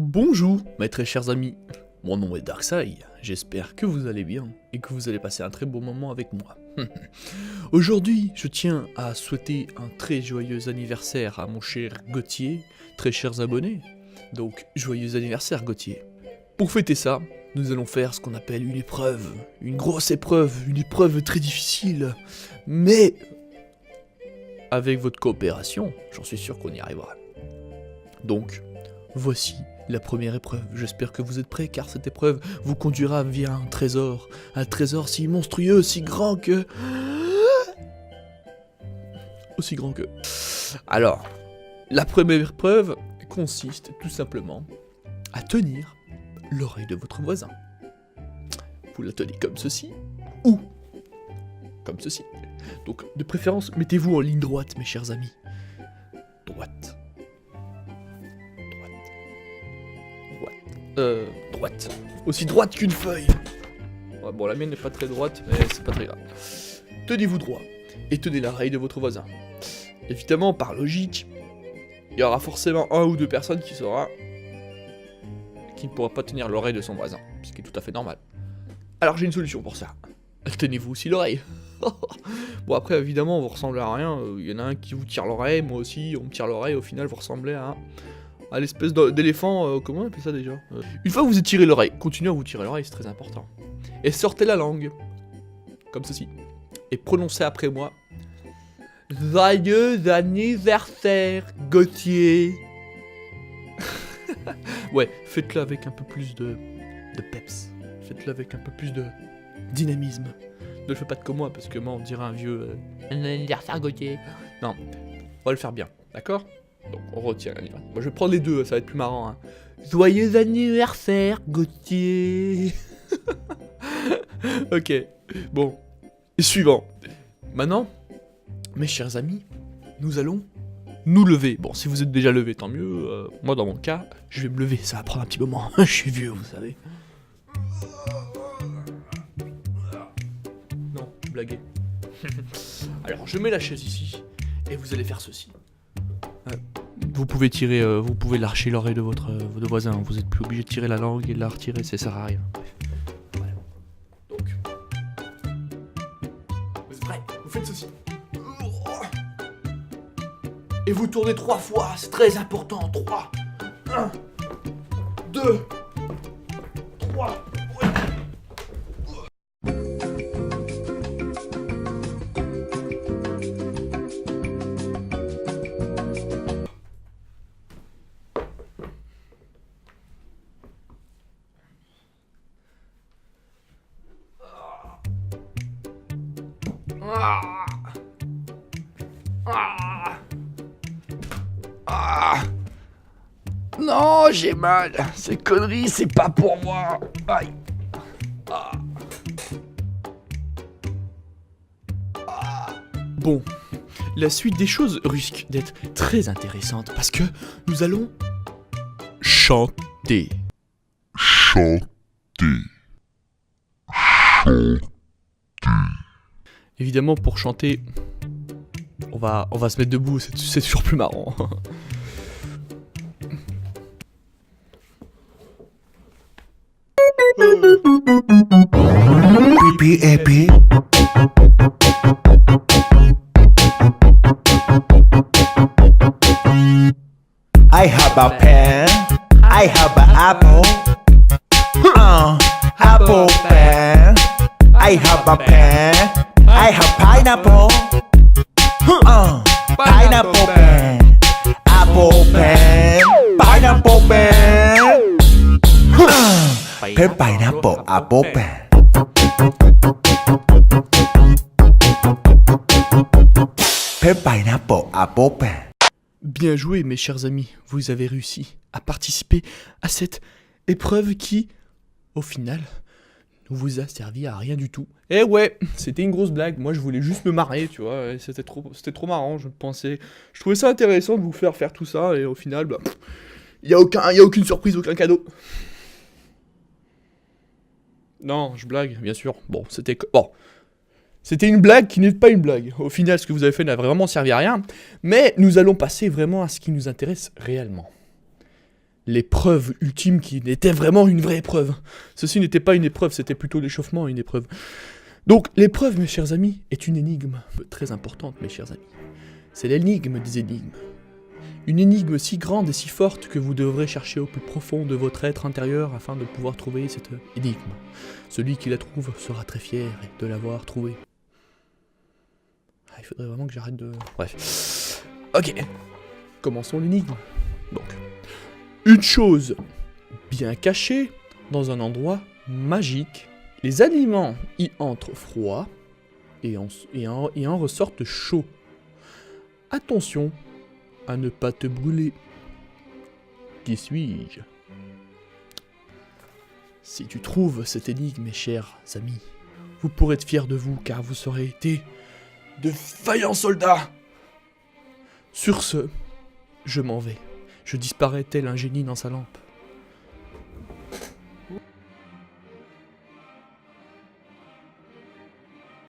Bonjour, mes très chers amis. Mon nom est Darkside, j'espère que vous allez bien et que vous allez passer un très bon moment avec moi. Aujourd'hui, je tiens à souhaiter un très joyeux anniversaire à mon cher Gauthier, très chers abonnés. Donc, joyeux anniversaire Gauthier. Pour fêter ça, nous allons faire ce qu'on appelle une épreuve, une grosse épreuve, une épreuve très difficile, mais avec votre coopération, j'en suis sûr qu'on y arrivera. Donc, voici la première épreuve. J'espère que vous êtes prêts, car cette épreuve vous conduira via un trésor si monstrueux, si grand que... Aussi grand que... Alors, la première épreuve consiste tout simplement à tenir l'oreille de votre voisin. Vous la tenez comme ceci, ou comme ceci. Donc, de préférence, mettez-vous en ligne droite, mes chers amis. Droite. Droite. Aussi droite qu'une feuille. Ouais, bon, la mienne n'est pas très droite, mais c'est pas très grave. Tenez-vous droit, et tenez l'oreille de votre voisin. Évidemment, par logique, il y aura forcément un ou deux personnes qui ne pourra pas tenir l'oreille de son voisin, ce qui est tout à fait normal. Alors j'ai une solution pour ça. Tenez-vous aussi l'oreille. Bon, après, évidemment, vous ressemblez à rien. Il y en a un qui vous tire l'oreille, moi aussi, on me tire l'oreille. Au final, vous ressemblez à l'espèce d'éléphant, comment on appelle ça déjà? Une fois que vous étirez l'oreille, continuez à vous tirer l'oreille, c'est très important. Et sortez la langue, comme ceci. Et prononcez après moi. Joyeux anniversaire, Gauthier. Ouais, faites-le avec un peu plus de peps. Faites-le avec un peu plus de dynamisme. Ne le faites pas de comme moi, parce que moi on dirait un vieux anniversaire, Gauthier. Non, on va le faire bien, d'accord? Donc on retient l'anniversaire. Moi je vais prendre les deux, ça va être plus marrant. Hein. Joyeux anniversaire, Gauthier. Ok, bon. Et suivant. Maintenant, mes chers amis, nous allons nous lever. Bon, si vous êtes déjà levé, tant mieux. Moi dans mon cas, je vais me lever, ça va prendre un petit moment. Je suis vieux, vous savez. Non, blaguez. Alors je mets la chaise ici, et vous allez faire ceci. Vous pouvez tirer, vous pouvez lâcher l'oreille de votre voisin, vous êtes plus obligé de tirer la langue et de la retirer, ça sert à rien. Voilà. Donc, vous êtes prêts? Vous faites ceci. Et vous tournez 3 fois, c'est très important. 3, 1, 2, 3. Non, j'ai mal. Ces conneries, c'est pas pour moi. Aïe. Bon, la suite des choses risque d'être très intéressante parce que nous allons chanter. Évidemment, pour chanter, on va se mettre debout, c'est toujours plus marrant. Pipi. I have a pen. I have an apple. Apple pen. I have a pen. I have pineapple. Pineapple pen. Apple pen. Pineapple pen. Pen pineapple apple pen. Pen pineapple apple pen. Bien joué, mes chers amis, vous avez réussi à participer à cette épreuve qui, au final, ne vous a servi à rien du tout. Eh ouais, c'était une grosse blague, moi je voulais juste me marrer, tu vois, c'était trop marrant, je trouvais ça intéressant de vous faire tout ça, et au final, bah, y a aucune surprise, aucun cadeau. Non, je blague, bien sûr, bon, c'était une blague qui n'est pas une blague. Au final, ce que vous avez fait n'a vraiment servi à rien. Mais nous allons passer vraiment à ce qui nous intéresse réellement. l'épreuve ultime qui était vraiment une vraie épreuve. Ceci n'était pas une épreuve, c'était plutôt l'échauffement, une épreuve. Donc l'épreuve, mes chers amis, est une énigme très importante, mes chers amis. C'est l'énigme des énigmes. Une énigme si grande et si forte que vous devrez chercher au plus profond de votre être intérieur afin de pouvoir trouver cette énigme. Celui qui la trouve sera très fier de l'avoir trouvée. Ah, il faudrait vraiment que j'arrête de... Bref. Ok. Commençons l'énigme. Donc. Une chose bien cachée dans un endroit magique. Les aliments y entrent froids et en ressortent chauds. Attention à ne pas te brûler. Qui suis-je? Si tu trouves cette énigme, mes chers amis, vous pourrez être fiers de vous car vous aurez été de vaillants soldats. Sur ce, je m'en vais. Je disparais tel un génie dans sa lampe.